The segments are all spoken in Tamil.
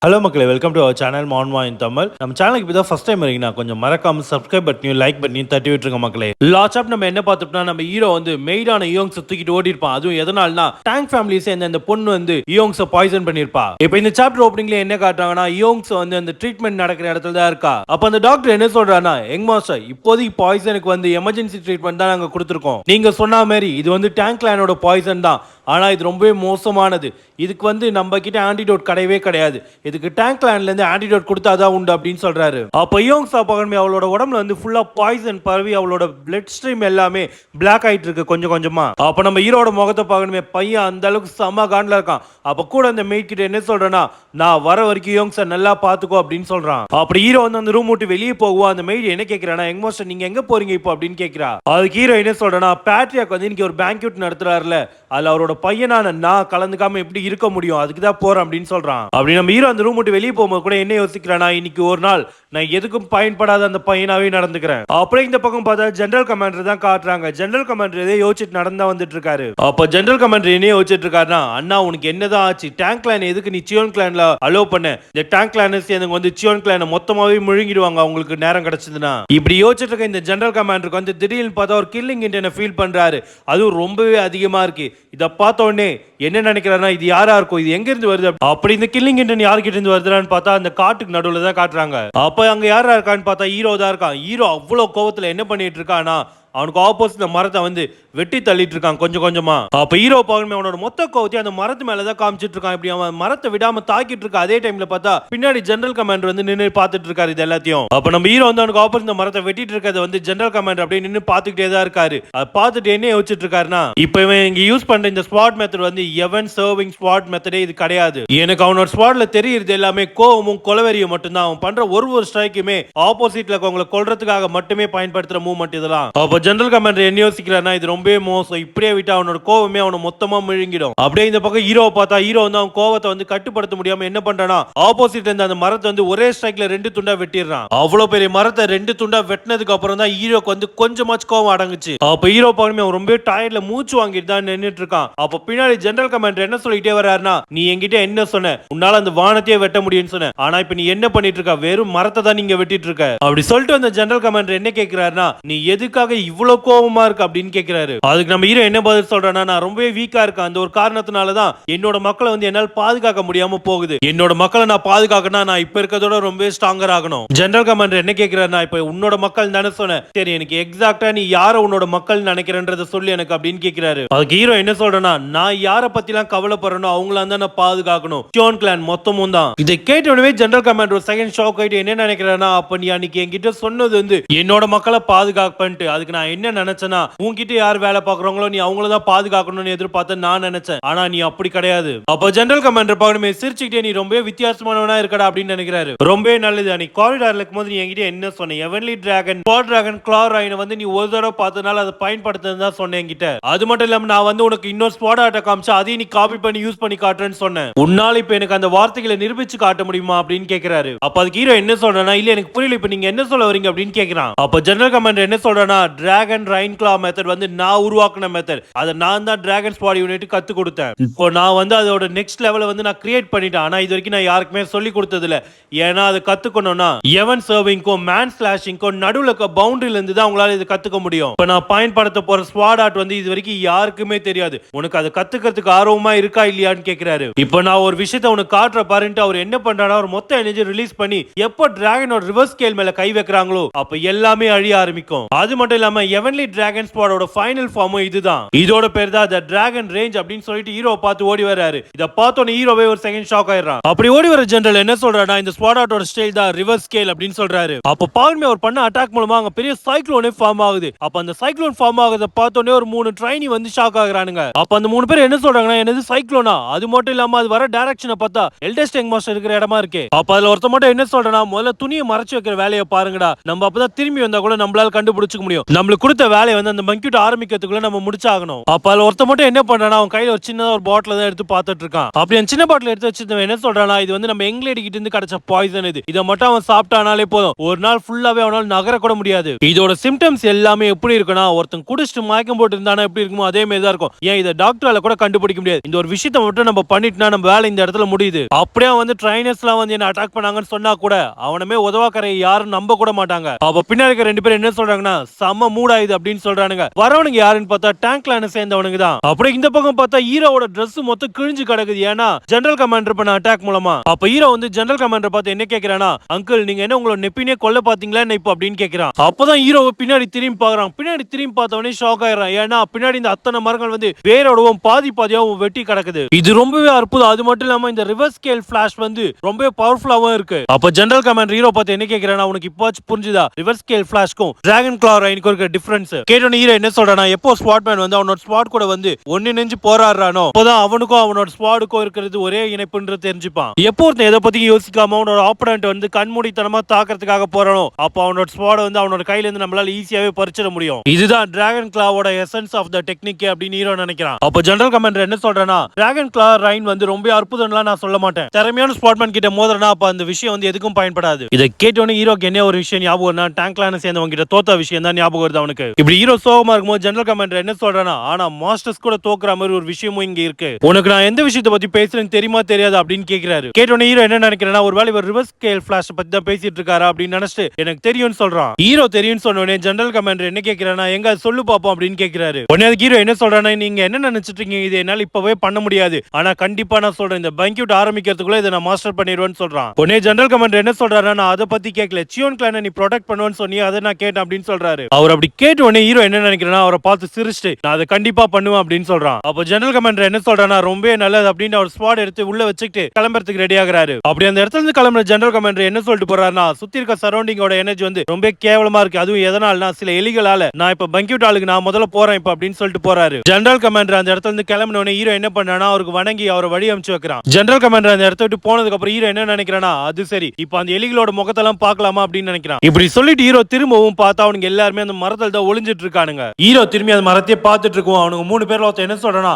ஹலோ மக்களே, வெல்கம் டு அவர் சேனல் மான்வா இன் தமிழ். நம்ம சேனலுக்கு இப்போ தான் ஃபர்ஸ்ட் டைம் வரீங்கன்னா கொஞ்சம் மறக்காம சப்ஸ்கிரைப் பட்டனையும் லைக் பட்டனையும் தட்டி விட்டுருங்க மக்களே. லாட்ச் ஆப் நம்ம என்ன பார்த்துட்டோம்னா, நம்ம ஹீரோ வந்து மெய்டான யோங்ஸ் தூக்கிட்டு ஓடி இருப்பான். அதுவும் எதனால்னா டேங்க் ஃபேமிலி சேர்ந்த அந்த பொண்ணு வந்து யோங்ஸை பாய்சன் பண்ணிருப்பா. இப்போ இந்த சாப்டர் ஓப்பனிங்ல என்ன காட்டுறாங்கன்னா, யோங்ஸ் வந்து அந்த ட்ரீட்மெண்ட் நடக்கிற இடத்துல தான் இருக்கா. அப்ப அந்த டாக்டர் என்ன சொல்றான்னா, யங் மாஸ்டர் இப்போதைக்கு பாய்சனுக்கு வந்து எமர்ஜென்சி ட்ரீட்மெண்ட் தான் நாங்க கொடுத்துருக்கோம். நீங்க சொன்ன மாதிரி இது வந்து டேங்க் லேனோட பாய்சன் தான். ஆனா இது ரொம்பவே மோசமானது. இதுக்கு வந்து நம்ம கிட்ட ஆன்டிடோட் கிடையவே கிடையாது. இதுக்கு டேங்க் லேண்ட்ல இருந்து ஆன்டிடோட் கொடுத்தாதான் உண்டு அப்படின்னு சொல்றாரு. அப்ப யோங்ஸா பகன்மே அவளோட உடம்புல வந்து ஃபுல்லா பாய்சன் பரவி அவளோட பிளட் ஸ்ட்ரீம் எல்லாமே பிளாக் ஆயிட்டு இருக்கு கொஞ்சம் கொஞ்சமா. அப்ப நம்ம ஹீரோட முகத்தை பார்க்கணுமே, பையன் அந்த அளவுக்கு செம காண்ட்ல இருக்கான். அப்ப கூட அந்த மெய்ட் கிட்ட என்ன சொல்றேன்னா, நான் வர வரைக்கும் யோங்ஸை நல்லா பாத்துக்கோ அப்படின்னு சொல்றான். அப்படி ஹீரோ வந்து அந்த ரூம் விட்டு வெளியே போகுவா. அந்த மெய்ட் என்ன கேட்கிறானா, யங் மாஸ்டர் நீங்க எங்க போறீங்க இப்போ அப்படின்னு கேட்கிறா. அதுக்கு ஹீரோ என்ன சொல்றேன்னா, பேட்ரியாக் வந்து இன்னைக்கு ஒரு பேங்க்யூட் நடத்துறாருல, அதுல அவரோட பையனான நான் கலந்துக்காம எப்படி இருக்க முடியும், அதுக்கு தான் போறேன் அப்படின்னு சொல்றான். அப்படி நம்ம ஹீரோ அந்த ரூம் விட்டு வெளியே போகும்போது கூட என்ன யோசிக்கிறானா, இன்னைக்கு ஒரு நாள் நான் எதுக்கும் பயன்படாத அந்த பையனாவே நடந்துக்கிறேன். அப்புறம் இந்த பக்கம் பார்த்தா ஜெனரல் கமாண்டர் தான் காட்டுறாங்க. ஜெனரல் கமாண்டர் எதை யோசிச்சுட்டு நடந்தா வந்துட்டு இருக்காரு. அப்ப ஜெனரல் கமாண்டர் என்ன யோசிச்சுட்டு இருக்காருன்னா, அண்ணா உனக்கு என்னதான் ஆச்சு, டேங்க் கிளான் எதுக்கு நீ சியோன் கிளான்ல அலோ பண்ண, இந்த டேங்க் கிளானஸ் எனக்கு வந்து சியோன் கிளானை மொத்தமாவே முழுங்கிடுவாங்க அவங்களுக்கு நேரம் கிடைச்சதுன்னா. இப்படி யோசிச்சுட்டு இருக்க இந்த ஜெனரல் கமாண்டருக்கு வந்து திடீர்னு பார்த்தா ஒரு கில்லிங் இன்டென்ட் ஃபீல் பண்றாரு. அதுவும் ரொம்பவே அதிகமா இருக்கு. இத பார்த்த உடனே என்ன நினைக்கிறாருன்னா, இது யாரா இருக்கும், இது எங்க இருந்து வருது அப்படி. இந்த கில்லிங் இன்டென்ட் யார்கிட்ட இருந்து வருதுன்னு பார்த்தா அந்த காட்டுக்கு நடுவுல தான் காட்டுறாங்க. அப்ப அங்க யாரா இருக்கான்னு பார்த்தா ஹீரோ தான் இருக்கான். ஹீரோ அவ்வளவு கோவத்துல என்ன பண்ணிட்டு இருக்கானா, அவனுக்கு ஆப்போசிட் மரத்தை வந்து வெட்டி தள்ளிட்டு இருக்கான் கொஞ்சம் கொஞ்சமா. அப்ப ஹீரோ பாருமே அவனோட மொத்த கோவத்தையும் அந்த மரத்து மேலதான் காமிச்சிட்டு இருக்கான். இப்படி அவன் மரத்தை விடாம தாக்கிட்டு இருக்க அதே டைம்ல பார்த்தா பின்னாடி ஜெனரல் கமாண்டர் வந்து நின்று பார்த்துட்டு இருக்காரு இது எல்லாத்தையும். அப்ப நம்ம ஹீரோ வந்து அவனுக்கு ஆப்போசிட் மரத்தை வெட்டிட்டு இருக்கிறத வந்து ஜெனரல் கமாண்டர் அப்படியே நின்று பார்த்துக்கிட்டே தான் இருக்காரு. அதை பார்த்துட்டு என்ன யோசிச்சுட்டு இருக்காருன்னா, இப்ப இவன் இங்க யூஸ் பண்ற இந்த ஸ்வாட் மெத்தட் வந்து எவன் சர்விங் ஸ்வாட் மெத்தடே இது கிடையாது. எனக்கு அவனோட ஸ்வாட்ல தெரியுது எல்லாமே கோவமும் கொலவெறியும் மட்டும்தான். அவன் பண்ற ஒரு ஸ்ட்ரைக்குமே ஆப்போசிட்ல அவங்களை கொல்றதுக்காக மட்டுமே பயன்படுத்துற மூவ்மெண்ட் இதெல்லாம். அப்ப ஜெனரல் கமாண்டர் என்ன யோசிக்கிறானா, இது ரொம்ப மோசம், இப்படியே விட்டு அவனோட கோவமே அவனை மொத்தமா முழுங்கிடும். அப்படியே இந்த பக்கம் ஹீரோ பார்த்தா ஹீரோ வந்து அவன் கோவத்தை வந்து கட்டுப்படுத்த முடியாம என்ன பண்றானா, ஆப்போசிட்ல இருந்து அந்த மரத்தை வந்து ஒரே ஸ்ட்ரைக்ல 2 துண்டா வெட்டிடுறான். அவ்வளவு பெரிய மரத்தை 2 துண்டா வெட்டினதுக்கு அப்புறம் தான் ஹீரோக்கு வந்து கொஞ்சமாச்சு கோவம் அடங்குச்சு. அப்ப ஹீரோ பாருமே அவன் ரொம்ப டயர்ட்ல மூச்சு வாங்கிட்டு தான் நின்னுட்டு இருக்கான். அப்ப பின்னாடி ஜெனரல் கமாண்டர் என்ன சொல்லிட்டே வர்றாருன்னா, நீ என்கிட்ட என்ன சொன்ன, உன்னால அந்த வானத்தையே வெட்ட முடியும்னு சொன்ன, ஆனா இப்ப நீ என்ன பண்ணிட்டு இருக்க, வெறும் மரத்தை தான் நீங்க வெட்டிட்டு இருக்க அப்படி சொல்லிட்டு அந்த ஜெனரல் கமாண்டர் என்ன கேட்கிறாருன்னா, நீ எதுக்காக இவ்வளவு கோவமா இருக்க அப்படின்னு கேட்கிறாரு. அதுக்கு நம்ம ஹீரோ என்ன பதில் சொல்றானா, நான் ரொம்பவே வீக்கா இருக்கேன், அந்த ஒரு காரணத்தினால தான் என்னோட மக்களை வந்து என்னால் பாதுகாக்க முடியாம போகுது. என்னோட மக்களை நான் பாதுகாக்கணும், நான் இப்ப இருக்கிறதோட ரொம்பவே ஸ்ட்ராங்கர் ஆகணும். ஜெனரல் கமாண்டர் என்ன கேட்கிறாருன்னா, இப்ப உன்னோட மக்கள் தானே சொன்னேன், சரி எனக்கு எக்ஸாக்டா நீ யார உன்னோட மக்கள் நினைக்கிறன்றத சொல்லி எனக்கு அப்படின்னு கேட்கிறாரு. அதுக்கு ஹீரோ என்ன சொல்றேன்னா, நான் யார பத்தி எல்லாம் கவலைப்படுறனோ அவங்கள தான் நான் பாதுகாக்கணும், சியோன் கிளான் மொத்தமும் தான். இதை கேட்ட உடனே ஜெனரல் கமாண்டர் ஒரு செகண்ட் ஷாக் ஆயிட்டு என்ன நினைக்கிறானா, அப்ப நீ அன்னைக்கு என்கிட்ட சொன்னது வந்து என்னோட மக்களை பாதுகாப்பன்ட்டு, அதுக்கு நான் என்ன நினைச்சேன்னா, உன்கிட்ட யார் வேலை பாக்குறவங்களோ நீ அவங்கள தான் பாதுகாக்கணும்னு எதிர்பார்த்து நான் நினைச்சேன், ஆனா நீ அப்படி கிடையாது. அப்ப ஜெனரல் கமாண்டர் பாக்கணுமே சிரிச்சுக்கிட்டே, நீ ரொம்ப வித்தியாசமானவனா இருக்கடா அப்படின்னு நினைக்கிறாரு. ரொம்ப நல்லது, அன்னைக்கு காரிடார்ல இருக்கும்போது நீ என்கிட்ட என்ன சொன்ன, எவன்லி டிராகன் ஸ்குவாட் டிராகன் கிளா ராயினை வந்து நீ ஒரு தடவை பார்த்தனால அதை பயன்படுத்துறதா சொன்னேன் என்கிட்ட. அது மட்டும் இல்லாம நான் வந்து உனக்கு இன்னொரு ஸ்குவாட் ஆட்ட காமிச்சா அதையும் நீ காப்பி பண்ணி யூஸ் பண்ணி காட்டுறேன்னு சொன்னேன். உன்னால இப்ப எனக்கு அந்த வார்த்தைகளை நிரூபிச்சு காட்ட முடியுமா அப்படின்னு கேட்கிறாரு. அப்ப அதுக்கு ஹீரோ என்ன சொல்றேன்னா, இல்ல எனக்கு புரியல, இப்ப நீங்க என்ன சொல்ல வரீங்க அப்படின்னு கேட்கிறான். அப்ப ஜெனரல் கமாண்டர் என்ன சொல்றேன்னா, டிராகன் ரைன் கிளா மெத்தட் வந்து நான் உருவாக்குன மெத்தட், அதை நான் தான் டிராகன் ஸ்குவாட் யூனிட் கத்து கொடுத்தேன். இப்போ நான் வந்து அதோட நெக்ஸ்ட் லெவலை வந்து நான் கிரியேட் பண்ணிட்டேன். ஆனா இது வரைக்கும் நான் யாருக்குமே சொல்லி கொடுத்தது இல்ல. ஏன்னா அதை கத்துக்கணும்னா எவன் சர்விங்க்கும் மேன் ஸ்லாஷிங்க்கும் நடுவுல இருக்க பவுண்டரியில இருந்து தான் உங்களால இது கத்துக்க முடியும். இப்போ நான் பயன்படுத்த போற ஸ்குவாட் ஆர்ட் வந்து இது வரைக்கும் யாருக்குமே தெரியாது. உனக்கு அதை கத்துக்கிறதுக்கு ஆர்வமா இருக்கா இல்லையான்னு கேட்கிறாரு. இப்போ நான் ஒரு விஷயத்தை உனக்கு காட்டுற பாருன்ட்டு அவர் என்ன பண்றாரா, ஒரு மொத்த எனர்ஜி ரிலீஸ் பண்ணி எப்போ டிராகனோட ரிவர்ஸ் ஸ்கேல் மேல கை வைக்கிறாங்களோ அப்ப எல்லாமே அழிய ஆரம்பிக்கும். அது மட்டும் இல்லாம எவன்லி டிராகன் ஸ்குவாடோட ஃபைனல் ஃபார்மும் இதுதான். இதோட பேர் தான் தி டிராகன் ரேஞ்ச் அப்படின்னு சொல்லிட்டு ஹீரோ பார்த்து ஓடி வராரு. இத பார்த்தோனே ஹீரோவே ஒரு செகண்ட் ஷாக் ஆயிடுறான். அப்படி ஓடி வர ஜெனரல் என்ன சொல்றானா, இந்த ஸ்குவாடோட ஸ்டைல் தான் ரிவர்ஸ் ஸ்கேல் அப்படின்னு சொல்றாரு. அப்ப பாருமே அவர் பண்ண அட்டாக் மூலமா அங்க பெரிய சைக்ளோனே ஃபார்ம் ஆகுது. அப்ப அந்த சைக்ளோன் ஃபார்ம் ஆகுறத பார்த்தோனே ஒரு 3 ட்ரைனி வந்து ஷாக் ஆகுறானுங்க. அப்ப அந்த 3 பேர் என்ன சொல்றாங்கன்னா, என்னது சைக்ளோனா, அது மட்டும் இல்லாம அது வர டைரக்ஷனை பார்த்தா எல்டஸ்ட் யங் மாஸ்டர் இருக்கிற இடமா இருக்கே. அப்ப அதுல ஒருத்த மட்டும் என்ன சொல்றனா, முதல்ல துணியை மறைச்சு வைக்கிற வேலையை பாருங்கடா, நம்ம அப்பதான் திரும்பி வந்தா கூட நம்மளால கண்டுபிடிச்சுக்க முடியும், நம்மளுக்கு கொடுத்த வேலையை வந்து அந்த பங்கியூட் ஆரம்பிக்கிறதுக்குள்ள நம்ம முடிச்சாகணும். அப்ப அதுல ஒருத்த மட்டும் என்ன பண்றானா, அவன் கையில ஒரு சின்னதா ஒரு பாட்டில் தான் எடுத்து பார்த்துட்டு இருக்கான். அப்படி அந்த சின்ன பாட்டில் எடுத்து வச்சிருந்தவன் என்ன சொல்றானா, இது வந்து நம்ம எங் லேடி கிட்ட இருந்து கிடைச்ச பாய்சன். இது இதை மட்டும் அவன் சாப்பிட்டானாலே போதும், ஒரு நாள் ஃபுல்லாவே அவனால நகர கூட முடியாது. இதோட சிம்டம்ஸ் எல்லாமே எப்படி இருக்குன்னா, ஒருத்தன் குடிச்சிட்டு மயக்கம் போட்டு இருந்தானா எப்படி இருக்குமோ அதே மாதிரி தான் இருக்கும். ஏன் இதை டாக்டரால கூட கண்டுபிடிக்க முடியாது. இந்த ஒரு விஷயத்தை மட்டும் நம்ம பண்ணிட்டோம்னா நம்ம வேலை இந்த இடத்துல முடியுது. அப்படியே வந்து ட்ரைனர்ஸ்லாம் வந்து என்ன அட்டாக் பண்ணாங்கன்னு சொன்னா கூட அவனமே உதவாக்கரை யாரும் நம்ப கூட மாட்டாங்க. அப்ப பின்னாடி ரெண்டு பேரும் என்ன சொல்றாங்கன்னா, செம்ம மூடாயுது அப்படின்னு சொல்றானுங்க. வரவனுங்க யாருன்னு பார்த்தா டேங்க் கிளானை சேர்ந்தவனுங்க தான். அப்படியே இந்த பக்கம் பார்த்தா ஹீரோவோட Dress மொத்தம் கிழிஞ்சு கிடக்குது. ஏன்னா ஜெனரல் கமாண்டர் பண்ண அட்டாக் மூலமா. அப்ப ஹீரோ வந்து ஜெனரல் கமாண்டர் பார்த்து என்ன கேக்குறானா, அங்கிள் நீங்க என்ன உங்களோட நெப்பினே கொல்ல பாத்தீங்களா இப்ப அப்படின்னு கேக்குறான். அப்பதான் ஹீரோ பின்னாடி திரும்பி பாக்குறான். பின்னாடி திரும்பி பார்த்தவனே ஷாக் ஆயிடுறான். ஏன்னா பின்னாடி இந்த அத்தனை மரங்கள் வந்து வேரோடவும் பாதி பாதியாவும் வெட்டி கிடக்குது. இது ரொம்பவே அற்புதம். அது மட்டும் இல்லாம இந்த ரிவர்ஸ் ஸ்கேல் ஃபிளாஷ் வந்து ரொம்ப பவர்ஃபுல்லாவும் இருக்கு. அப்ப ஜெனரல் கமாண்டர் ஹீரோ பார்த்து என்ன கேக்குறானா, உனக்கு இப்போச்சு புரிஞ்சுதா ரிவர்ஸ் ஸ்கேல் ஃபிளாஷ்க்கும் டிராகன் கிளா ரைனுக்கும் இருக்க டிஃபரன்ஸ்? கேட்டோன்னு ஹீரோ என்ன சொல்றானா, எப்போ ஸ்வாட்மேன் வந்து அவனோட ஸ்வாட் கூட வந்து ஒன்னிணைஞ்சு போராடுறானோ அப்போதான் அவனுக்கும் அவனோட ஸ்வாடுக்கும் இருக்கிறது ஒரே இணைப்புன்றது தெரிஞ்சுப்பான். எப்போ ஒருத்தன் எதை பத்தி யோசிக்காம அவனோட ஆப்போனன்ட் வந்து கண்மூடித்தனமா தாக்கிறதுக்காக போறானோ அப்போ அவனோட ஸ்வாட வந்து அவனோட கையில இருந்து நம்மளால ஈஸியாவே பறிச்சிட முடியும். இதுதான் டிராகன் கிளாவோட எசன்ஸ் ஆஃப் த டெக்னிக் அப்படின்னு ஹீரோ நினைக்கிறான். அப்போ ஜெனரல் கமாண்டர் என்ன சொல்றானா, டிராகன் கிளா ரைன் வந்து ரொம்ப அற்புதம்லாம் நான் சொல்ல மாட்டேன். திறமையான ஸ்பாட்மேன் கிட்ட மோதுறனா அப்ப அந்த விஷயம் வந்து எதுக்கும் பயன்படாது. இதை கேட்டோன்னு ஹீரோக்கு என்ன ஒரு விஷயம் ஞாபகம், டேங்க் கிளானை சேர்ந்தவங்க கிட்ட தோத்த விஷயம் தான் ஞாபகம் வருது அவனுக்கு. இப்படி ஹீரோ சோகமா இருக்கும்போது ஜெனரல் கமாண்டர் என்ன சொல்றானா, ஆனா மாஸ்டர்ஸ் கூட தோக்குற மாதிரி ஒரு விஷயமும் இங்க இருக்கு. உனக்கு நான் எந்த விஷயத்தை பத்தி பேசுறேன்னு தெரியுமா தெரியாது அப்படின்னு கேக்குறாரு. கேட்டோன்னு ஹீரோ என்ன நினைக்கிறேன்னா, ஒருவேளை இவர் ரிவர்ஸ் ஸ்கேல் ஃபிளாஷ் பத்தி தான் பேசிட்டு இருக்காரா அப்படின்னு நினைச்சிட்டு எனக்கு தெரியும்னு சொல்றான். ஹீரோ தெரியும்னு சொன்னோடனே ஜெனரல் கமாண்டர் என்ன கேக்குறானா, எங்க சொல்லு பாப்போம் அப்படின்னு கேக்குறாரு. உடனே ஹீரோ என்ன சொல்றானா, நீங்க என்ன நினைச்சிட்டு இருக்கீங்க, இது என்னால இப்பவே பண்ண முடியாது, ஆனா கண்டிப்பா நான் சொல்றேன் இந்த பங்கியூட் ஆரம்பிக்கிறதுக்குள்ள இதை நான் மாஸ்டர் பண்ணிடுவேன்னு சொல்றான். உடனே ஜெனரல் கமாண்டர் என்ன சொல்றாரு, நான் அதை பத்தி கேட்கல, சியோன் கிளானை நீ ப்ரொடெக்ட் பண்ணுவேன்னு சொன்னியே அதை நான் கேட்டேன் அப்படின்னு சொல்றாரு. அவர் அப்படி கேட்ட உடனே ஹீரோ என்ன நினைக்கிறேன்னா, அவரை பார்த்து சிரிச்சிட்டு நான் அதை கண்டிப்பா பண்ணுவேன் அப்படின்னு சொல்றான். அப்போ ஜெனரல் கமாண்டர் என்ன சொல்றானா, ரொம்ப நல்லது அப்படின்னு அவர் ஸ்வாட் எடுத்து உள்ள வச்சுக்கிட்டு கிளம்புறதுக்கு ரெடி ஆகுறாரு. அப்படி அந்த இடத்துல இருந்து கிளம்புற ஜெனரல் கமாண்டர் என்ன சொல்லிட்டு போறாருன்னா, சுத்தி இருக்க சரௌண்டிங்கோட எனர்ஜி வந்து ரொம்ப கேவலமா இருக்கு, அதுவும் எதனால்னா சில எலிகளால, நான் இப்ப பங்கியூட் ஆளுக்கு நான் முதல்ல போறேன் இப்ப அப்படின்னு சொல்லிட்டு போறாரு. ஜெனரல் கமாண்டர் அந்த இடத்துல இருந்து கிளம்பின உடனே ஹீரோ என்ன பண்றானா, அவருக்கு வணங்கி அவரை வழி அனுப்பிச்சு வைக்கிறான். ஜெனரல் கமாண்டர் அந்த இடத்த விட்டு போனதுக்கு அப்புறம் ஹீரோ என்ன நினைக்கிறானா, அது சரி இப்ப அந்த எலிகளோட முகத்தெல்லாம் பார்க்கலாமா அப்படின்னு நினைக்கிறான். இப்படி சொல்லிட்டு ஹீரோ திரும்பவும் பார்த்தா அவனுக்கு எல்லாருமே அந்த மரத்தில் தான் ஒளிஞ்சிட்டு இருக்கானுங்க. ஹீரோ திரும்பி அந்த மரத்தையே பார்த்துட்டு இருக்கும். அவனுக்கு 3 பேர்ல ஒருத்தன் என்ன சொல்றானா,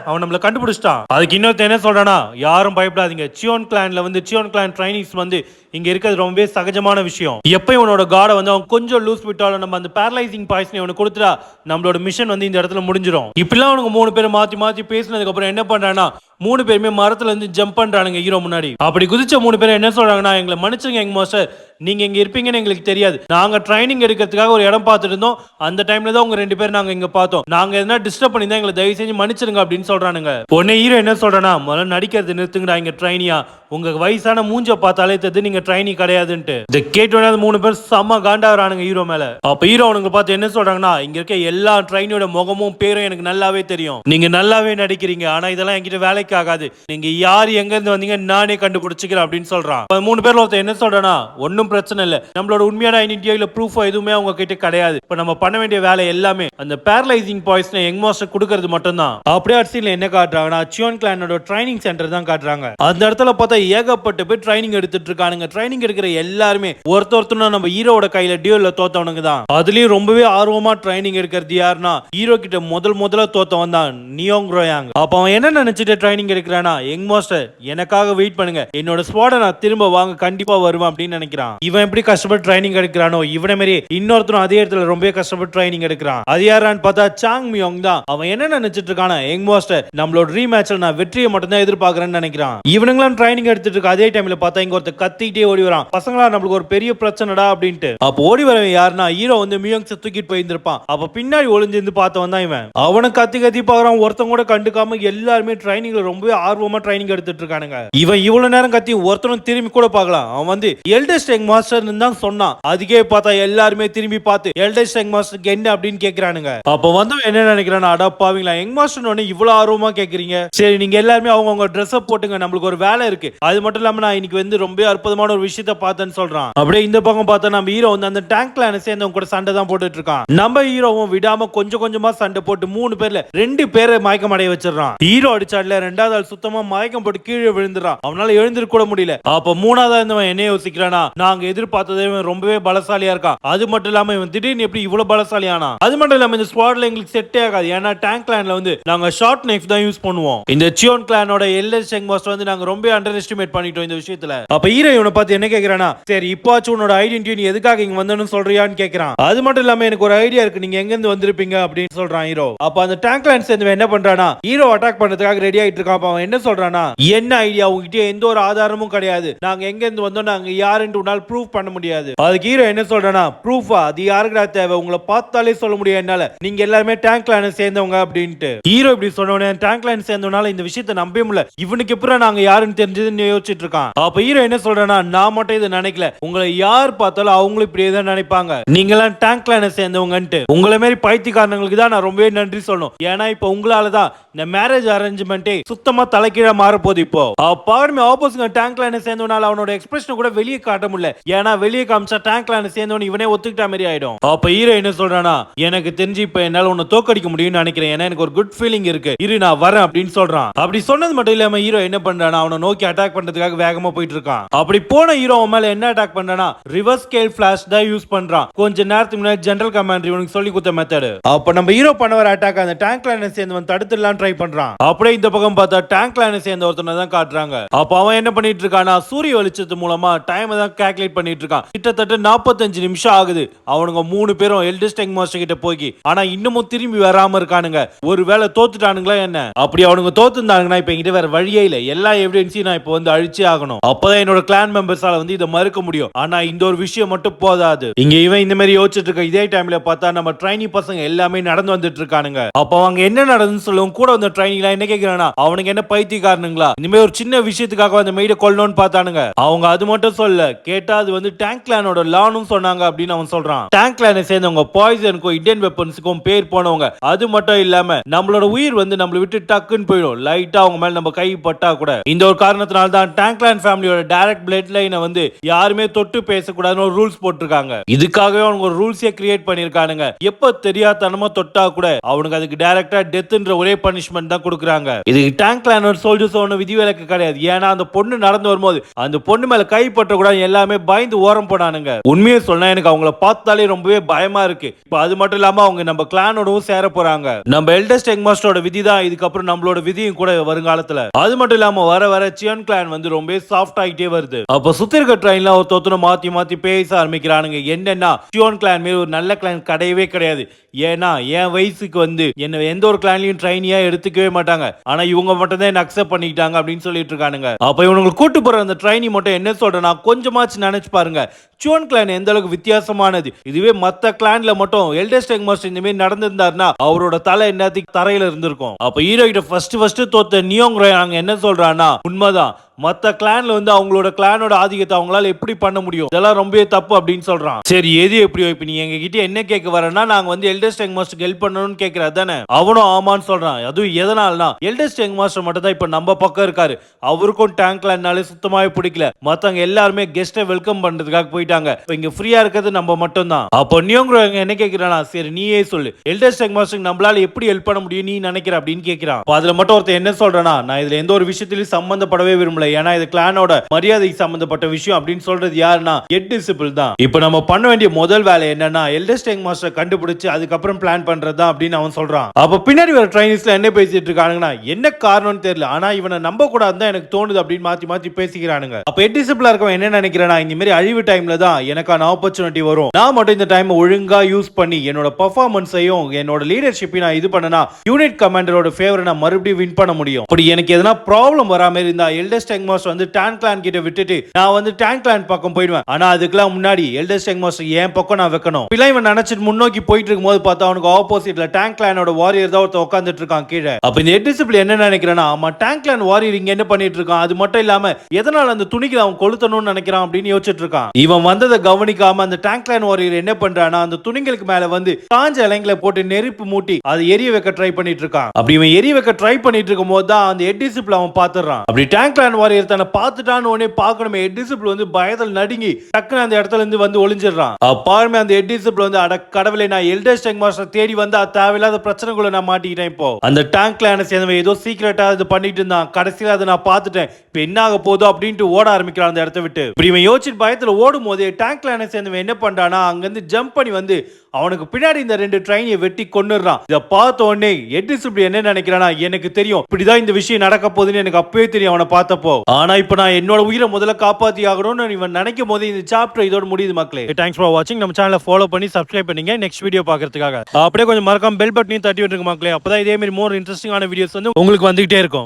அவன் நம்மள கண்டுபிடிச்சிட்டான். அதுக்கு இன்னொருத்த என்ன சொல்றானா, யாரும் பயப்படாதீங்க, சியோன் கிளான்ல வந்து சியோன் கிளான் ட்ரைனிங்ஸ் வந்து இங்க இருக்கிறது ரொம்பவே சகஜமான விஷயம். எப்ப இவனோட காட வந்து அவன் கொஞ்சம் லூஸ் விட்டாலும் நம்ம அந்த பேரலைசிங் பாய்சன் இவனுக்கு கொடுத்துட்டா நம்மளோட மிஷன் வந்து இந்த இடத்துல முடிஞ்சிடும். இப்பெல்லாம் அவனுக்கு 3 பேர் மாத்தி மாத்தி பேசினதுக்கு அப்புறம் என்ன பண்றானா, 3 பேருமே மரத்துல இருந்து ஜம்ப் பண்றானுங்க ஹீரோ முன்னாடி. அப்படி குதிச்ச 3 பேர் என்ன சொல்றாங்கன்னா, எங்களை மன்னிச்சுங்க எங்க மாஸ்டர், நீங்க இங்க இருப்பீங்கன்னு எங்களுக்கு தெரியாது, நாங்க ட்ரைனிங் எடுக்கிறதுக்காக ஒரு இடம் பார்த்துட்டு இருந்தோம், அந்த டைம்ல தான் உங்க 2 பேர் நாங்க இங்க பார்த்தோம், நாங்க எதனா டிஸ்டர்ப் பண்ணி தான் எங்களை தயவு செஞ்சு மன்னிச்சிருங்க அப்படின்னு சொல்றானுங்க. உடனே ஹீரோ என்ன சொல்றானா, முதல்ல நடிக்கிறது நிறுத்துங்கடா, இங்க ட்ரைனியா, உங்க வயசான மூஞ்ச பார்த்தாலே தெரியுது நீங்க ட்ரைனி கிடையாதுன்ட்டு. இதை கேட்டோன்னே 3 பேர் செம்ம காண்டாகிறானுங்க ஹீரோ மேல. அப்ப ஹீரோ அவனுக்கு பார்த்து என்ன சொல்றாங்கன்னா, இங்க இருக்க எல்லா ட்ரைனியோட முகமும் பேரும் எனக்கு நல்லாவே தெரியும், நீங்க நல்லாவே நடிக்கிறீங்க, ஆனா இதெல்லாம் என்கிட்ட வேலைக்கு ஆகாது, நீங்க யார் எங்க இருந்து வந்தீங்க நானே கண்டுபிடிச்சிக்கிறேன் அப்படின்னு சொல்றான். 3 பேர்ல ஒருத்தர் என்ன சொல்றானா, ஒன்னும் பிரச்சனை இல்ல, நம்மளோட உண்மையான ஐடென்டிட்டியில ப்ரூஃப் எதுவுமே அவங்க கிட்ட கிடையாது, இப்ப நம்ம பண்ண வேண்டிய வேலை எல்லாமே அந்த பேரலைசிங் பாய்ஸ்னை யங் மாஸ்டர் கொடுக்கிறது மட்டும் தான். அப்படியே அர்சில என்ன காட்டுறாங்கன்னா, சியோன் கிளானோட ட்ரைனிங் சென்டர் தான் காட்டுறாங்க. அந்த இடத்துல பார்த்தா ஏகப்பட்ட பேர் ட்ரைனிங் எடுத்துட்டு இருக்கானுங்க. ட்ரைனிங் எடுக்கிற எல்லாருமே ஒருத்தொருத்தனா நம்ம ஹீரோட கையில டியூல்ல தோத்தவனுங்க தான். அதுலயும் ரொம்பவே ஆர்வமா ட்ரைனிங் எடுக்கிறது யாருன்னா, ஹீரோ கிட்ட முதல்ல தோத்தவன் தான் நியோங் ரோயாங். அப்ப அவன் என்ன நினைச்சிட்டு ட்ரைனிங் எடுக்கிறானா, யங் மாஸ்டர் எனக்காக வெயிட் பண்ணுங்க, என்னோட ஸ்குவாட நான் திரும்ப வாங்க கண்டிப்பா வருவேன் அப்படின்னு நினைக்கிறான். இவன் எப்படி கஷ்டப்பட்டு ட்ரைனிங் எடுக்கிறானோ இவனை மாதிரி இன்னொருத்தரும் அதே இடத்துல ரொம்ப கஷ்டப்பட்டு ட்ரைனிங் எடுக்கிறான். அது யாரான்னு பார்த்தா சாங் மியோங் தான். அவன் என்ன நினைச்சிட்டு இருக்கானா, யங் மாஸ்டர் நம்மளோட ரீமேட்ச்ல நான் வெற்றியை மட்டும் தான் எதிர்பார்க்கறேன்னு நினைக்கிறான். இவனுங்களாம் ட்ரைனிங் எடுத்துட்டு இருக்க அதே டைம்ல பார்த்தா இங்க ஒருத்தர் கத்திட்டே ஓடி வரான், பசங்களா நம்மளுக்கு ஒரு பெரிய பிரச்சனைடா அப்படின்ட்டு. அப்போ ஓடி வரவன் யாருன்னா, ஹீரோ வந்து மியோங் தூக்கிட்டு போயிருந்திருப்பான். அப்ப பின்னாடி ஒளிஞ்சிருந்து பார்த்தவன் தான் இவன். அவனை கத்தி பாக்குறான், ஒருத்தன் கூட கண்டுக்காம எல்லாருமே ட்ரைனிங்ல ரொம்பவே ஆர்வமா ட்ரைனிங் எடுத்துட்டு இருக்கானுங்க. இவன் இவ்வளவு நேரம் கத்தி ஒருத்தனும் திரும்பி கூட பார்க்கலாம். அவன் வந்து எல்டஸ்ட் யங் மாஸ்டர் தான் சொன்னான். அதுக்கே பார்த்தா எல்லாருமே திரும்பி பார்த்து எல்டஸ்ட் யங் மாஸ்டருக்கு என்ன அப்படின்னு கேக்குறானுங்க. அப்ப வந்து என்ன நினைக்கிறான், அடா பாவீங்களா, யங் மாஸ்டர் ஒன்னு இவ்வளவு ஆர்வமா கேக்குறீங்க, சரி நீங்க எல்லாருமே அவங்க ட்ரெஸ் போட்டுங்க, நம்மளுக்கு ஒரு வேலை இருக்கு, அது மட்டும் இல்லாம நான் இன்னைக்கு வந்து ரொம்ப அற்புதமான ஒரு விஷயத்த பார்த்தேன்னு சொல்றான். அப்படியே இந்த பக்கம் பார்த்தா நம்ம ஹீரோ வந்து அந்த டேங்க் கிளானை சேர்ந்தவங்க கூட சண்டை தான் போட்டுட்டு இருக்கான். நம்ம ஹீரோவும் விடாம கொஞ்சம் கொஞ்சமா சண்டை போட்டு 3 பேர்ல 2 பேரை மயக்கம் அடைய வச்சிடறான். ஹீரோ அடிச்சாட்ல 2வது ஆள் சுத்தமா மயக்கம் போட்டு கீழே விழுந்துறான். அவனால எழுந்திருக்க கூட முடியல. அப்ப 3வது இருந்தவன் என்ன யோசிக்கிறானா, நாங்க எதிர்பார்த்ததே ரொம்பவே பலசாலியா இருக்கான். அது மட்டும் இல்லாம இவன் திடீர்னு எப்படி இவ்வளவு பலசாலியானா? அது மட்டும் இல்லாம இந்த ஸ்குவாட்ல எங்களுக்கு செட்டே ஆகாது. ஏன்னா டேங்க் கிளான்ல வந்து நாங்க ஷார்ட் நைஃப் தான் யூஸ் பண்ணுவோம். இந்த சியோன் கிளானோட எல்எஸ் செங் மாஸ்டர் வந்து நாங்க ரொம்ப அண்டர் எஸ்டிமேட் பண்ணிட்டோம் இந்த விஷயத்துல. அப்ப ஹீரோ இவனை பார்த்து என்ன கேக்குறானா, சரி இப்பாச்சும் உன்னோட ஐடென்டிட்டி நீ எதுக்காக இங்க வந்தேன்னு சொல்றியான்னு கேக்குறான். அது மட்டும் இல்லாம எனக்கு ஒரு ஐடியா இருக்கு, நீங்க எங்க இருந்து வந்திருப்பீங்க அப்படின்னு சொல்றான் ஹீரோ. அப்ப அந்த டேங்க் கிளான் சேர்ந்து என்ன பண்றானா, ஹீரோ அட்டாக் பண்றதுக்காக ரெடி ஆயிட்டு இருக்கான். அவன் என்ன சொல்றானா, என்ன ஐடியா, உங்ககிட்ட எந்த ஒரு ஆதாரமும் கிடையாது, நாங்க எங்க இருந்து வந்தோம், நாங்க யாருன்னு உன்னால ப்ரூவ் பண்ண முடியாது. அதுக்கு ஹீரோ என்ன சொல்றானா, ப்ரூஃபா, அது யாருக்குடா தேவை, உங்களை பார்த்தாலே சொல்ல முடியும் என்னால, நீங்க எல்லாருமே டேங்க் கிளானை சேர்ந்தவங்க அப்படின்ட்டு. ஹீரோ இப்படி சொன்னோடனே டேங்க் கிளான் சேர்ந்தவனால இந்த விஷயத்தை நம்பவே முடியல. இவனுக்கு எப்பறம் நாங்க யாருன்னு தெரிஞ்சதுன்னு யோசிச்சுட்டு இருக்கான். அப்ப ஹீரோ என்ன சொல்றானா, நான் மட்டும் இதை நினைக்கல, உங்களை யார் பார்த்தாலும் அவங்களும் இப்படியே தான் நினைப்பாங்க, நீங்க எல்லாம் டேங்க் கிளானை சேர்ந்தவங்கன்ட்டு. உங்களை மாதிரி பைத்தியக்காரங்களுக்கு தான் நான் ரொம்பவே நன்றி சொல்லணும். ஏன்னா இப்ப உங்களால தான் இந்த மேரேஜ் அரேஞ்ச்மெண்டே சுத்தமா தலைக்கீழ மாற போகுது. இப்போ பாருமே ஆப்போசிட் டேங்க் கிளானை சேர்ந்தவனால அவனோட எக்ஸ்பிரஷன் கூட வெளியே காட்ட முடியல. ஏன்னா வெளியே காமிச்சா டேங்க் கிளானை சேர்ந்தவன் இவனே ஒத்துக்கிட்ட மாதிரி ஆயிடும். அப்ப ஹீரோ என்ன சொல்றானா, எனக்கு தெரிஞ்சு இப்ப என்னால உன்னை தோக்கடிக்க முடியும்னு நினைக்கிறேன். ஏன்னா எனக்கு ஒரு குட் ஃபீலிங் இருக்கு, இரு நான் வரேன் அப்படின்னு சொல்றான். அப்படி சொன்னது மட்டும் இல்லாம ஹீரோ என்ன பண்றானா, அவனை நோக்கி அட்டாக் பண்றதுக்காக வேகமா போயிட்டு இருக்கான். அப்படி போன ஹீரோ மேல என்ன அட்டாக் பண்றானா, ரிவர்ஸ் ஸ்கேல் ஃபிளாஷ் தான் யூஸ் பண்றான். கொஞ்ச நேரத்துக்கு முன்னாடி ஜெனரல் கமாண்டர் இவனுக்கு சொல்லி கொடுத்த மெத்தட். அப்ப நம்ம ஹீரோ பண்ண வர அட்டாக் அந்த டேங்க் கிளானை சேர்ந்தவன் தடுத்துடலாம் ட்ரை பண்றான். அப்படியே இந்த பக்கம் பார்த்தா டேங்க் கிளானை சேர்ந்த ஒருத்தனை தான் காட்டுறாங்க. அப்ப அவன் என்ன பண்ணிட்டு இருக்கானா, சூரிய வெளிச்சத்து மூலமா டைம் தான் கால்குலேட் பண்ணிட்டு இருக்கான். கிட்டத்தட்ட 45 நிமிஷம் ஆகுது அவனுங்க 3 பேரும் எல்டஸ்ட் டேங்க் மாஸ்டர் கிட்ட போய், ஆனா இன்னமும் திரும்பி வராம இருக்கானுங்க. ஒருவேளை தோத்துட்டானுங்களா என்ன? அப்படி அவனுங்க தோத்துட்டானுங்கன்னா இப்ப என்கிட்ட வேற வழியே இல்ல, எல்லா எவிடன்ஸையும் நான் இப்ப வந்து அழிச்சே ஆகணும். அப்பதான் என்னோட கிளான் மெம்பர்ஸால வந்து இதை மறுக்க முடியும். ஆனா இந்த ஒரு விஷயம் மட்டும் போதாது. இங்க இவன் இந்த மாதிரி யோசிச்சுட்டு இருக்க இதே டைம்ல பார்த்தா நம்ம ட்ரைனி பசங்க எல்லாமே நடந்து வந்துட்டு இருக்கானுங்க. அப்ப அவங்க என்ன நடந்துன்னு சொல்லுவோம் கூட வந்த ட்ரைனிங்லாம் என்ன கேக்குறானா, அவனுக்கு என்ன பைத்தியக்காரனுங்களா, இனிமே ஒரு சின்ன விஷயத்துக்காக அந்த மெய்ட கொல்லணும்னு பார்த்தானுங்க. அவங்க அது மட்டும் சொல்ல, கேட்டா அது வந்து டேங்க் கிளானோட லானும் சொன்னாங்க அப்படின்னு அவன் சொல்றான். டேங்க் கிளானை சேர்ந்தவங்க பாய்சனுக்கும் இந்தியன் வெப்பன்ஸுக்கும் பேர் போனவங்க. அது மட்டும் இல்லாம நம்மளோட உயிர் வந்து நம்மள விட்டு டக்குன்னு போயிடும், லைட்டா அவங்க மேல நம்ம கை பட்டா கூட. இந்த ஒரு காரணத்தினால தான் டேங்க் கிளான் ஃபேமிலியோட டைரக்ட் பிளட் லைனை வந்து யாருமே தொட்டு பேசக்கூடாதுன்னு ஒரு ரூல்ஸ் போட்டிருக்காங்க. இதுக்காகவே அவங்க ஒரு ரூல்ஸே கிரியேட் பண்ணிருக்கானுங்க. எப்ப தெரியாதனமா தொட்டா கூட அவனுக்கு அதுக்கு டைரக்டா டெத்ன்ற ஒரே பனிஷ்மெண்ட் தான் கொடுக்குறாங்க. இதுக்கு டேங்க் கிளான் சோல்ஜர்ஸ் ஒன்னும் விதிவிலக்கு கிடையாது. ஏன்னா அந்த பொண்ணு நடந்து வரும்போது அந்த பொண்ணு மேல கை பட்ட கூட எல்லாமே பயந்து ஓரம் போனானுங்க. உண்மையை சொன்னா எனக்கு அவங்கள பார்த்தாலே ரொம்பவே பயமா இருக்கு. இப்ப அது மட்டும் இல்லாம அவங்க நம்ம கிளானோடவும் சேர போறாங்க. நம்ம எல்டஸ்ட் டேங்க் மாஸ்டரோட விதி தான் இதுக்கப்புறம் நம்மளோட விதியும் கூட வருங்காலத்துல. அது மட்டும் இல்லாம வர வர சியோன் கிளான் வந்து ரொம்ப சாஃப்ட் ஆகிட்டே வருது. அப்ப சுத்தி இருக்க ட்ரெயின்ல ஒரு தொத்தனை மாத்தி மாத்தி பேச ஆரம்பிக்கிறானுங்க. என்னன்னா சியோன் கிளான் மேல ஒரு நல்ல கிளான் கிடையவே கிடையாது. ஏன்னா என் வயசுக்கு வந்து என்ன எந்த ஒரு கிளான்லயும் ட்ரைனியா எடுத்துக்கவே மாட்டாங்க. ஆனா இவங்க மட்டும் தான் என்ன அக்செப்ட் பண்ணிட்டாங்க அப்படின்னு சொல்லிட்டு இருக்கானுங்க. அப்ப இவங்க கூட்டு போற அந்த ட்ரைனி மட்டும் என்ன சொல்றேன்னா, கொஞ்சமாச்சு நினைச்சு பாருங்க சியோன் கிளான் எந்த அளவுக்கு வித்தியாசமானது. இதுவே மத்த கிளான்ல மட்டும் எல்டஸ்ட் டேங்க் மாஸ்டர் இந்த மாதிரி நடந்திருந்தாருன்னா அவரோட தலை என்னத்துக்கு தரையில இருந்திருக்கும். அப்ப ஹீரோ கிட்ட ஃபர்ஸ்ட் தோத்த நியோங் ராய் என்ன சொல்றான்னா, உண்மைதான், மத்த கிளான்ல வந்து அவங்களோட கிளானோட ஆதிக்கத்தை அவங்களால எப்படி பண்ண முடியும், இதெல்லாம் ரொம்ப தப்பு அப்படின்னு சொல்றான். சரி எது எப்படியோ இப்ப நீ எங்க கிட்ட என்ன கேட்க வரனா, நாங்க வந்து எல்டஸ்ட் டேங்க் மாஸ்டருக்கு ஹெல்ப் பண்ணணும்னு கேக்குறது தானே. அவனும் ஆமான்னு சொல்றான். அதுவும் எதனாலனா எல்டஸ்ட் டேங்க் மாஸ்டர் மட்டும் தான் இப்ப நம்ம பக்கம் இருக்காரு. அவருக்கும் டேங்க் கிளான்னாலே சுத்தமாவே பிடிக்கல. மத்தவங்க எல்லாருமே கெஸ்ட்டை வெல்கம் பண்றதுக்காக போயிட்டாங்க. இங்க ஃப்ரீயா இருக்கிறது நம்ம மட்டும் தான். அப்ப நியோங் ராய் என்ன கேக்குறானா, சரி நீயே சொல்லு எல்டஸ்ட் டேங்க் மாஸ்டருக்கு நம்மளால எப்படி ஹெல்ப் பண்ண முடியும் நீ நினைக்கிற அப்படின்னு கேக்குறான். அதுல மட்டும் ஒருத்தர் என்ன சொல்றானா, நான் இதுல எந்த ஒரு விஷயத்திலயும் சம்பந்தப்படவே விரும்பல. ஏன்னா இது கிளானோட மரியாதைக்கு சம்பந்தப்பட்ட விஷயம் அப்படின்னு சொல்றது யாருன்னா எட் டிசிபிள் தான். இப்போ நம்ம பண்ண வேண்டிய முதல் வேலை என்னன்னா எல்டஸ்ட் டேங்க் மாஸ்டர் கண்டுபிடிச்சு அதுக்கப்புறம் பிளான் பண்றதா அப்படின்னு அவன் சொல்றான். அப்ப பின்னாடி வர ட்ரைனிஸ்ல என்ன பேசிட்டு இருக்கானுங்கன்னா, என்ன காரணம்னு தெரியல, ஆனா இவனை நம்ப கூடாதுதான் எனக்கு தோணுது அப்படின்னு மாத்தி மாத்தி பேசிக்கிறானுங்க. அப்ப எட் டிசிபிளா இருக்கவன் என்ன நினைக்கிறானா, இந்த மாதிரி அழிவு டைம்ல தான் எனக்கான ஆப்பர்ச்சுனிட்டி வரும், நான் மட்டும் இந்த டைம் ஒழுங்கா யூஸ் பண்ணி என்னோட பெர்ஃபார்மன்ஸையும் என்னோட லீடர்ஷிப்பையும் நான் இது பண்ணனா யூனிட் கமாண்டரோட ஃபேவரை நான் மறுபடியும் வின் பண்ண முடியும். அப்படி எனக்கு எதனா ப்ராப்ளம் வராம இருந்தா எல்டஸ்ட் டேங்க் மாஸ்டர் வந்து டேங்க் கிளான் கிட்ட விட்டுட்டு நான் வந்து டேங்க் கிளான் பக்கம் போயிடுவேன். ஆனா அதுக்கெல்லாம் முன்னாடி எல்டஸ்ட் டேங்க் மாஸ்டர் என் பக்கம் நான் வைக்கணும். பிள்ளை இவன் நினைச்சிட்டு முன்னோக்கி போயிட்டு இருக்கும்போது பார்த்தா அவனுக்கு ஆப்போசிட்ல டேங்க் கிளானோட வாரியர் தான் ஒருத்தர் உட்கார்ந்துட்டு இருக்கான் கீழே. அப்ப இந்த எட் டிசிபிள் என்ன நினைக்கிறானா, ஆமா டேங்க் கிளான் வாரியர் இங்க என்ன பண்ணிட்டு இருக்கான், அது மட்டும் இல்லாம எதனால அந்த துணிக்கு அவன் கொளுத்தணும்னு நினைக்கிறான் அப்படின்னு யோசிச்சுட்டு இருக்கான். இவன் வந்ததை கவனிக்காம அந்த டேங்க் கிளான் வாரியர் என்ன பண்றானா, அந்த துணிகளுக்கு மேல வந்து காஞ்ச இலைங்களை போட்டு நெருப்பு மூட்டி அதை எரிய வைக்க ட்ரை பண்ணிட்டு இருக்கான். அப்படி இவன் எரிய வைக்க ட்ரை பண்ணிட்டு இருக்கும் போது தான் அந்த எட் டிசிபிள் அவன் பாத்துறான். அப்படி டேங்க் கிளான் வாரியர் தன்னை பார்த்துட்டான்னு உடனே பார்க்கணுமே ஹெட் டிசிபிள் வந்து பயத்தில் நடுங்கி டக்குன்னு அந்த இடத்துல இருந்து வந்து ஒளிஞ்சிடறான். அப்பாருமே அந்த ஹெட் டிசிபிள் வந்து அட கடவுளே நான் எல்டர் டேங்க் மாஸ்டர் தேடி வந்து தேவையில்லாத பிரச்சனைக்குள்ள நான் மாட்டிக்கிட்டேன். இப்போ அந்த டேங்க்ல என்ன சேர்ந்தவன் ஏதோ சீக்கிரட்டா இது பண்ணிட்டு இருந்தான். கடைசியில அதை நான் பார்த்துட்டேன். இப்போ என்ன ஆக போதோ அப்படின்ட்டு ஓட ஆரம்பிக்கிறான் அந்த இடத்த விட்டு. இப்படி இவன் யோசிச்சு பயத்துல ஓடும் போது டேங்க்ல என்ன சேர்ந்தவன் என்ன பண்றானா அங்கிருந்து ஜம்ப் பண்ணி வந்து அவனுக்கு பின்னாடி இந்த 2 ட்ரெயினை வெட்டி கொன்னுறான். இதை பார்த்த உடனே ஹெட் டிசிபிள் என்ன நினைக்கிறானா எனக்கு தெரியும் இப்படிதான் இந்த விஷயம் நடக்க போகுதுன்னு எனக்கு அப்பவே தெரியும் அவனை பார்த்தப்போ. ஆனா இப்போ நான் என்னோட உயிரை முதல்ல காப்பாத்தி ஆகணும்னு இவன் நினைக்கும் போது இந்த சாப்டர் இதோட முடியுது மக்களே. தேங்க்ஸ் ஃபார் வாட்சிங். நம்ம சேனலை ஃபாலோ பண்ணி சப்ஸ்கிரைப் பண்ணீங்க நெக்ஸ்ட் வீடியோ பார்க்கறதுக்காக. அப்படியே கொஞ்சம் மறக்காம பெல் பட்டனையும் தட்டி விட்டுருங்க மக்களே. அப்பதான் இதே மாதிரி மோர் இன்ட்ரெஸ்டிங்கான வீடியோஸ் வந்து உங்களுக்கு வந்துகிட்டே இருக்கும்.